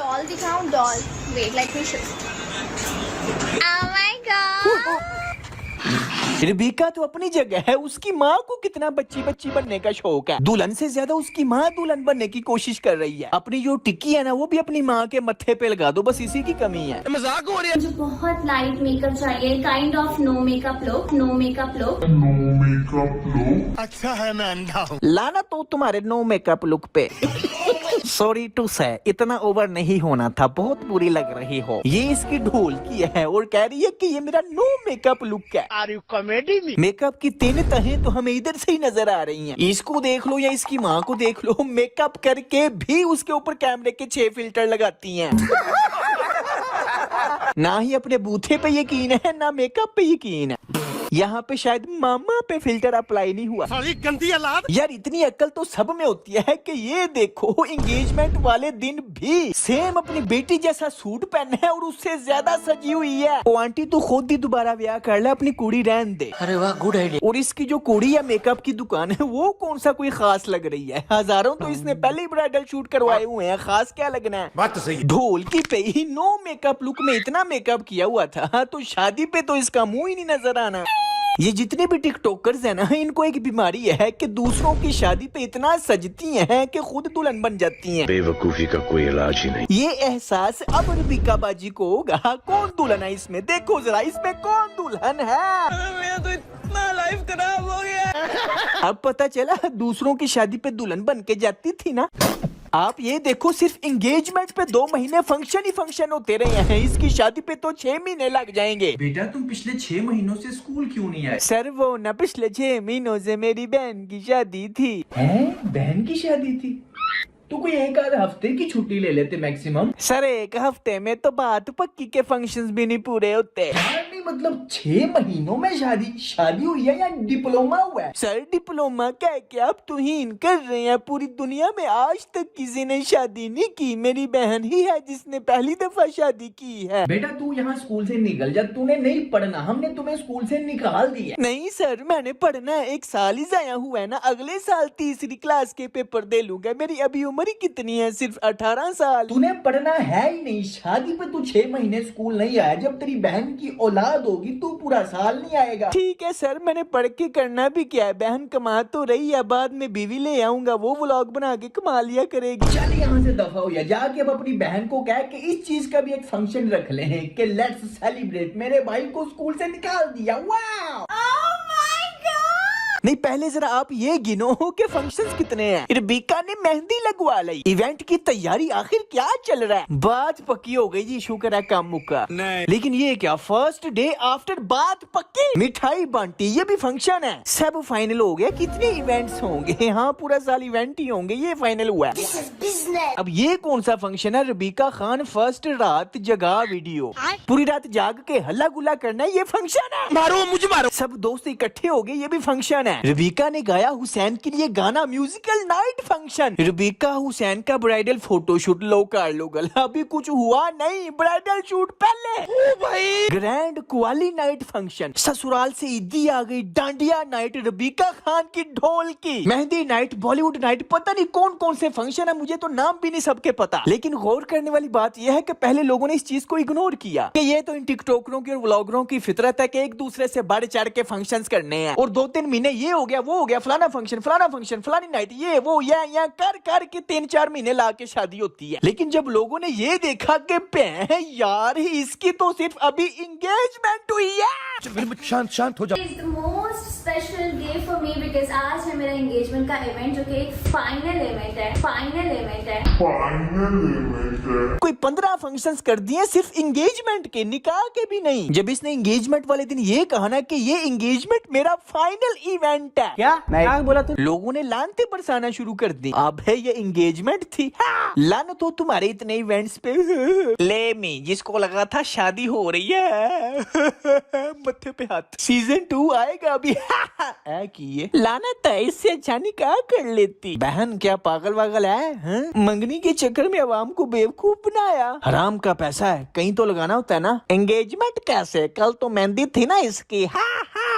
Doll दिखाऊं? Doll, wait let me show. Oh my God. Rebecca तो अपनी जगह है, उसकी माँ को कितना बच्ची बच्ची बनने का शौक है। दुल्हन से ज्यादा उसकी माँ दुल्हन बनने की कोशिश कर रही है। अपनी जो टिक्की है ना वो भी अपनी माँ के मत्थे पे लगा दो, बस इसी की कमी है। मजाक हो रहा है। मुझे बहुत लाइट मेकअप चाहिए, kind of no makeup look, no makeup look. अच्छा है मैं अंधा हूँ। लाना तो तुम्हारे नो मेकअप लुक पे। सॉरी टू से, इतना ओवर नहीं होना था, बहुत बुरी लग रही हो। ये इसकी ढोल की है और कह रही है कि ये मेरा नो मेकअप लुक है। आर यू कॉमेडी में? मेकअप की 3 तहें तो हमें इधर से ही नजर आ रही हैं। इसको देख लो या इसकी माँ को देख लो, मेकअप करके भी उसके ऊपर कैमरे के 6 फिल्टर लगाती हैं। ना ही अपने बूथे पे यकीन है ना मेकअप पे यकीन है। यहाँ पे शायद मामा पे फिल्टर अप्लाई नहीं हुआ। साली गंदी औलाद। यार इतनी अक्ल तो सब में होती है कि ये देखो एंगेजमेंट वाले दिन भी सेम अपनी बेटी जैसा सूट पहने है और उससे ज्यादा सजी हुई है। ओ आंटी तू खुद ही दोबारा ब्याह कर ले, अपनी कुड़ी रहन दे। अरे वाह, गुड आइडिया। और इसकी जो कुड़ी या मेकअप की दुकान है वो कौन सा कोई खास लग रही है? हजारों तो इसने पहले ही ब्राइडल शूट करवाए हुए हैं, खास क्या लगना है? बात तो सही है। ढोल की पे ही नो मेकअप लुक में इतना मेकअप किया हुआ था तो शादी पे तो इसका मुंह ही नहीं नजर आना। ये जितने भी टिकटॉकर्स हैं ना, इनको एक बीमारी है कि दूसरों की शादी पे इतना सजती हैं कि खुद दुल्हन बन जाती हैं। बेवकूफी का कोई इलाज ही नहीं। ये एहसास अब रिबिका बाजी को होगा। कौन दुल्हन है इसमें? देखो जरा इसमें कौन दुल्हन है। मेरा तो इतना लाइफ खराब हो गया। अब पता चला दूसरों की शादी पे दुल्हन बन के जाती थी ना। आप ये देखो, सिर्फ एंगेजमेंट पे 2 महीने फंक्शन ही फंक्शन होते रहे हैं, इसकी शादी पे तो 6 महीने लग जाएंगे। बेटा तुम पिछले 6 महीनों से स्कूल क्यों नहीं आए? सर वो न पिछले 6 महीनों से मेरी बहन की शादी थी। हैं? बहन की शादी थी? तो कोई एक आध हफ्ते की छुट्टी ले लेते मैक्सिमम। सर 1 हफ्ते में तो बात पक्की के फंक्शंस भी नहीं पूरे होते। नहीं मतलब 6 महीनों में शादी हुई है या डिप्लोमा हुआ है? सर डिप्लोमा कह के आप तुहीन कर रहे हैं। पूरी दुनिया में आज तक किसी ने शादी नहीं की, मेरी बहन ही है जिसने पहली दफा शादी की है। बेटा तू यहाँ स्कूल से निकल जा, तूने नहीं पढ़ना, हमने तुम्हें स्कूल से निकाल दिया। नहीं सर मैंने पढ़ना है, 1 साल ही जाया हुआ है ना, अगले साल 3री क्लास के पेपर दे लूंगा। मेरी अभी उम्र ही कितनी है? सिर्फ 18 साल। तूने पढ़ना है ही नहीं, शादी पे तू 6 महीने स्कूल नहीं आया। जब तेरी बहन की औलाद होगी तू पूरा साल नहीं आएगा। ठीक है सर, मैंने पढ़ के करना भी क्या है? बहन कमा तो रही है, बाद में बीवी ले आऊंगा, वो व्लॉग बना के कमा लिया करेगी। चल यहाँ से दफा हो या जाके अब अपनी बहन को कह के इस चीज का भी एक फंक्शन रख ले हैं कि लेट्स सेलिब्रेट, मेरे भाई को स्कूल से निकाल दिया। वाह नहीं पहले जरा आप ये गिनो कि फंक्शंस कितने हैं। रिबिका ने मेहंदी लगवा ली। इवेंट की तैयारी आखिर क्या चल रहा है? बात पक्की हो गई जी, शुक्र है काम मुक्का। लेकिन ये क्या, फर्स्ट डे आफ्टर बात पक्की, मिठाई बांटी, ये भी फंक्शन है। सब फाइनल हो गया। कितने इवेंट्स होंगे? हाँ पूरा साल इवेंट ही होंगे, ये फाइनल हुआ है। अब ये कौन सा फंक्शन है? रिबिका खान फर्स्ट रात जगा वीडियो, पूरी रात जाग के हल्ला गुल्ला करना है, ये फंक्शन है। मारो मुझे मारो। सब दोस्त इकट्ठे हो गए, ये भी फंक्शन है। रिबिका ने गाया हुसैन के लिए गाना, musical night function. Rebekah Hussain का ब्राइडल फोटोशूट, लो कर लो गला, अभी कुछ हुआ नहीं, ब्राइडल शूट पहले। ओ भाई ग्रैंड क्वाली नाइट फंक्शन, ससुराल से ईदी आ गई, डांडिया नाइट, रिबिका खान की ढोल की, मेहंदी नाइट, बॉलीवुड नाइट, पता नहीं कौन कौन से फंक्शन है, मुझे तो नाम भी नहीं सबके पता। लेकिन गौर करने वाली बात यह है कि पहले लोगों ने इस चीज को इग्नोर किया कि ये तो इन टिकटॉकरों की और व्लॉगरों की फितरत है कि एक दूसरे से बढ़ चढ़ के फंक्शंस करने हैं। और 2-3 महीने ये हो गया वो हो गया, फलाना फंक्शन फलानी नाइट, ये वो या कर के 3-4 महीने ला के शादी होती है। लेकिन जब लोगों ने ये देखा कि यार इसकी तो सिर्फ अभी इंगेजमेंट हुई है। शांत हो जा। It's the most special day for me because आज है मेरा एंगेजमेंट का इवेंट, जो कि एक फाइनल इवेंट है। कोई 15 फंक्शंस कर दिए सिर्फ एंगेजमेंट के, निकाह के भी नहीं। जब इसने एंगेजमेंट वाले दिन ये कहा ना कि ये एंगेजमेंट मेरा फाइनल इवेंट है, क्या बोला तू? लोगों ने लानते बरसाना शुरू कर दी। अब है ये एंगेजमेंट थी। लानत हो तुम्हारे इतने इवेंट्स पे। ले मी, जिसको लगा था शादी हो रही है मत्थे पे हाथ। सीजन 2 आएगा अभी। की लानत है, इससे अच्छा निकाह कर लेती। बहन क्या पागल वागल है? मंगनी के चक्कर में अवाम को बेवकूफ बनाया। हराम का पैसा है, कहीं तो लगाना होता है ना। एंगेजमेंट कैसे? कल तो मेहंदी थी ना इसकी।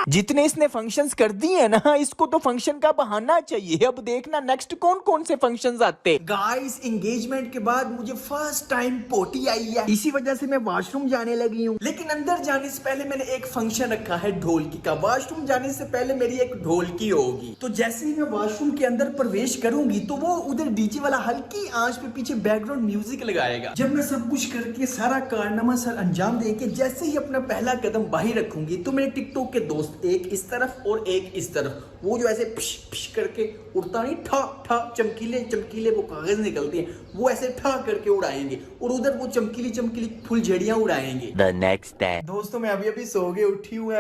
जितने इसने फंक्शंस कर दिए हैं ना, इसको तो फंक्शन का बहाना चाहिए। अब देखना नेक्स्ट कौन कौन से फंक्शंस आते। गाइस एंगेजमेंट के बाद मुझे फर्स्ट टाइम पोटी आई है, इसी वजह से मैं वॉशरूम जाने लगी हूँ। लेकिन अंदर जाने से पहले मैंने एक फंक्शन रखा है ढोलकी का। वॉशरूम जाने से पहले मेरी एक ढोलकी होगी। तो जैसे ही मैं वॉशरूम के अंदर प्रवेश करूंगी तो वो उधर डीजे वाला हल्की आंच पे पीछे बैकग्राउंड म्यूजिक लगाएगा। जब मैं सब कुछ करके सारा कारनामा सर अंजाम देके जैसे ही अपना पहला कदम बाहर रखूंगी तो मेरे टिकटॉक के दोस्त एक इस तरफ और एक इस तरफ, वो जो ऐसे पिश पिश करके उड़ता नहीं, ठा ठा चमकीले चमकीले वो कागज निकलते हैं, वो ऐसे ठा करके उड़ाएंगे और उधर वो चमकीली चमकीली फुलझड़ियां उड़ाएंगे। The next day. दोस्तों मैं अभी सो के उठी हूँ।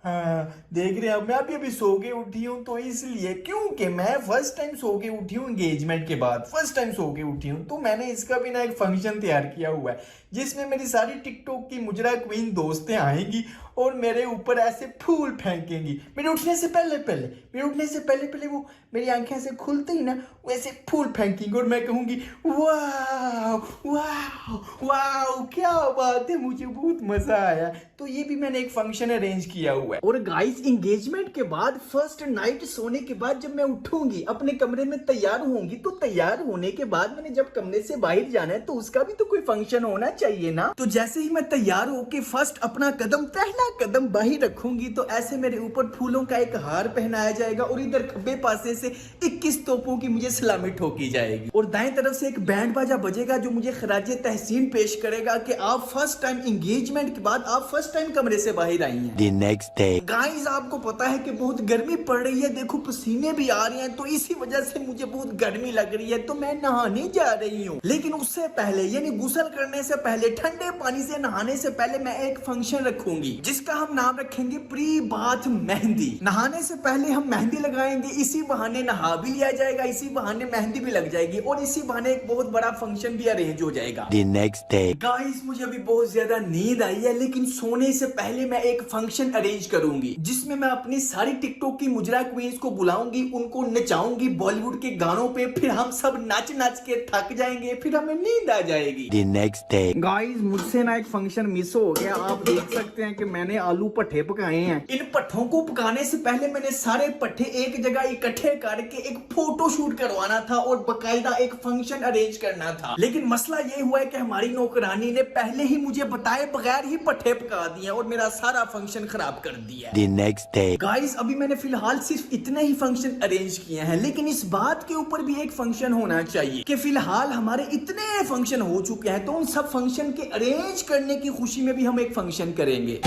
हाँ, देख रहे हैं मैं अभी सो के उठी हूँ, तो इसलिए क्योंकि मैं फर्स्ट टाइम सो के उठी हूँ एंगेजमेंट के बाद, फर्स्ट टाइम सो के उठी हूँ, तो मैंने इसका भी ना एक फंक्शन तैयार किया हुआ है जिसमें मेरी सारी टिकटॉक की मुजरा क्वीन दोस्तें आएंगी और मेरे ऊपर ऐसे फूल फेंकेंगी। मेरे उठने से पहले वो मेरी आंखें ऐसे खुलते ही ना वैसे फूल फेंकेंगी और मैं कहूंगी वाह वाह वाह क्या बात है, मुझे बहुत मजा आया। तो ये भी मैंने एक फंक्शन अरेंज किया हुआ है। और गाइस एंगेजमेंट के बाद फर्स्ट नाइट सोने के बाद जब मैं उठूंगी अपने कमरे में तैयार होंगी, तो तैयार होने के बाद मैंने जब कमरे से बाहर जाना है तो उसका भी तो कोई फंक्शन होना चाहिए ना। तो जैसे ही मैं तैयार होके फर्स्ट अपना पहला कदम बाहर रखूंगी तो ऐसे मेरे ऊपर फूलों का एक हार पहनाया जाएगा और इधर खब्बे पासे से 21 तोपों की मुझे सलामी ठोकी जाएगी और दाएं तरफ से एक बैंड बाजा बजेगा जो मुझे खराजे तहसीन पेश करेगा कि आप फर्स्ट टाइम एंगेजमेंट के बाद आप फर्स्ट टाइम कमरे से बाहर आई हैं। The next day. गाइस आपको पता है कि बहुत गर्मी पड़ रही है, देखो पसीने भी आ रहे हैं, तो इसी वजह से मुझे बहुत गर्मी लग रही है, तो मैं नहाने जा रही हूँ। लेकिन उससे पहले यानी गुसल करने से पहले, ठंडे पानी से नहाने से पहले मैं एक फंक्शन रखूंगी जिसका हम नाम रखेंगे प्री बाथ मेहंदी। नहाने से पहले हम मेहंदी लगाएंगे, इसी बहाने नहा भी लिया जाएगा, इसी बहाने मेहंदी भी लग जाएगी और इसी बहाने एक बहुत बड़ा फंक्शन भी अरेंज हो जाएगा। The next day. गाइस मुझे अभी बहुत ज्यादा नींद आई है, लेकिन सोने से पहले मैं एक फंक्शन अरेंज करूंगी जिसमें मैं अपनी सारी टिकटॉक की मुजरा क्वींस को बुलाऊंगी, उनको नचाऊंगी बॉलीवुड के गानों पे, फिर हम सब नाच नाच के थक जाएंगे, फिर हमें नींद आ जाएगी। The next day. गाइस मुझसे ना एक फंक्शन मिस हो गया। आप देख सकते हैं कि मैंने आलू पट्ठे पकाए हैं। इन पट्ठों को पकाने से पहले मैंने सारे पट्ठे एक जगह इकट्ठे करके एक फोटो शूट करवाना था और बकायदा एक फंक्शन अरेंज करना था। लेकिन मसला ये हुआ है कि हमारी नौकरानी ने पहले ही मुझे बताए बगैर ही पट्ठे पका दिए और मेरा सारा फंक्शन खराब कर दिया। The next day. गाइस अभी मैंने फिलहाल सिर्फ इतने ही फंक्शन अरेंज किए हैं, लेकिन इस बात के ऊपर भी एक फंक्शन होना चाहिए कि फिलहाल हमारे इतने फंक्शन हो चुके हैं, तो उन सब फंक्शन के अरेंज करने की खुशी में भी हम एक फंक्शन करेंगे।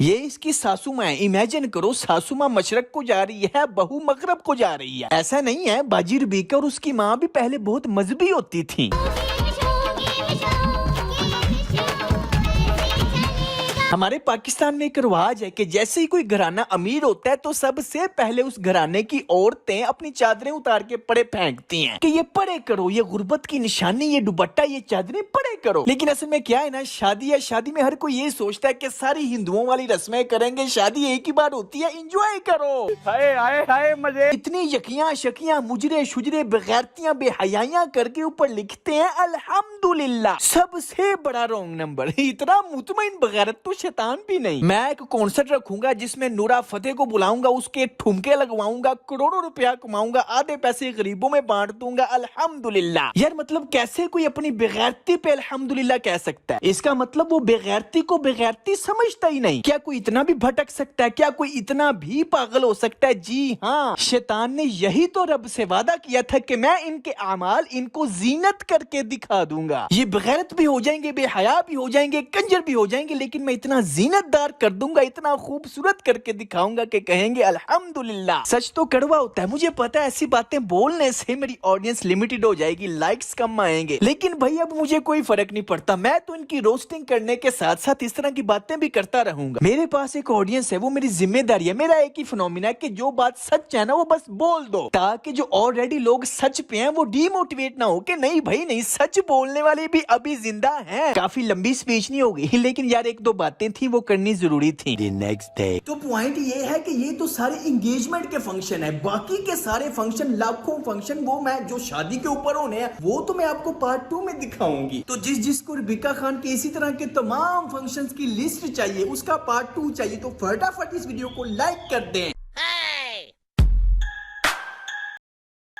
ये इसकी सासू माँ है। इमेजिन करो सासू माँ मशरक को जा रही है, बहू मगरब को जा रही है। ऐसा नहीं है, बाजी रबीका और उसकी माँ भी पहले बहुत मजहबी होती थी। हमारे पाकिस्तान में एक रिवाज है कि जैसे ही कोई घराना अमीर होता है तो सबसे पहले उस घराने की औरतें अपनी चादरें उतार के पड़े फेंकती हैं कि ये पड़े करो, ये गुर्बत की निशानी, ये दुपट्टा, ये चादरें पड़े करो। लेकिन असल में क्या है ना, शादी में हर कोई ये सोचता है कि सारी हिंदुओं वाली रस्में करेंगे, शादी एक ही बार होती है, एंजॉय करो, हाय हाय हाय मजे। इतनी यकियां शकियां मुजरे शुजरे बेगैरतियां बेहयाइयां करके ऊपर लिखते हैं अल्हम्दुलिल्लाह। सबसे बड़ा रॉन्ग नंबर। इतना मुतमईन बगैरत तो शैतान भी नहीं। मैं एक कॉन्सर्ट रखूंगा जिसमें नूरा फतेह को बुलाऊंगा, उसके ठुमके लगवाऊंगा, करोड़ों रुपया कमाऊंगा, आधे पैसे गरीबों में बांट दूंगा, अल्हम्दुलिल्लाह। यार मतलब कैसे कोई अपनी बेगैरती पे अल्हम्दुलिल्लाह कह सकता है? इसका मतलब वो बेगैरती को बेगैरती समझता ही नहीं। क्या कोई इतना भी भटक सकता है? क्या कोई इतना भी पागल हो सकता है? जी हाँ, शैतान ने यही तो रब से वादा किया था कि मैं इनके अमाल इनको जीनत करके दिखा दूंगा। ये बेगैरत भी हो जाएंगे, बेहया भी हो जाएंगे, कंजर भी हो जाएंगे, लेकिन मैं इतना जीनतदार कर दूंगा, इतना खूबसूरत करके दिखाऊंगा कि कहेंगे अल्हम्दुलिल्लाह। सच तो कड़वा होता है, मुझे पता है, ऐसी बातें बोलने से मेरी ऑडियंस लिमिटेड हो जाएगी, लाइक्स कम आएंगे, लेकिन भाई अब मुझे कोई फर्क नहीं पड़ता। मैं तो इनकी रोस्टिंग करने के साथ साथ इस तरह की बातें भी करता रहूंगा। मेरे पास एक ऑडियंस है, वो मेरी जिम्मेदारी है। मेरा एक ही फिनोमिना है कि जो बात सच है ना वो बस बोल दो, ताकि जो ऑलरेडी लोग सच पे हैं वो डीमोटिवेट ना हो कि नहीं भाई नहीं, सच बोलने वाले भी अभी जिंदा हैं। काफी लंबी स्पीच नहीं होगी, लेकिन यार एक दो बातें बातें थी वो करनी जरूरी थी। नेक्स्ट डे तो पॉइंट ये है कि ये तो सारे एंगेजमेंट के फंक्शन है, बाकी के सारे फंक्शन, लाखों फंक्शन, वो मैं जो शादी के ऊपर होने हैं वो तो मैं आपको पार्ट 2 में दिखाऊंगी। तो जिसको रिबिका खान के इसी तरह के तमाम फंक्शंस की लिस्ट चाहिए, उसका पार्ट 2 चाहिए, तो फटाफट इस वीडियो को लाइक कर दें।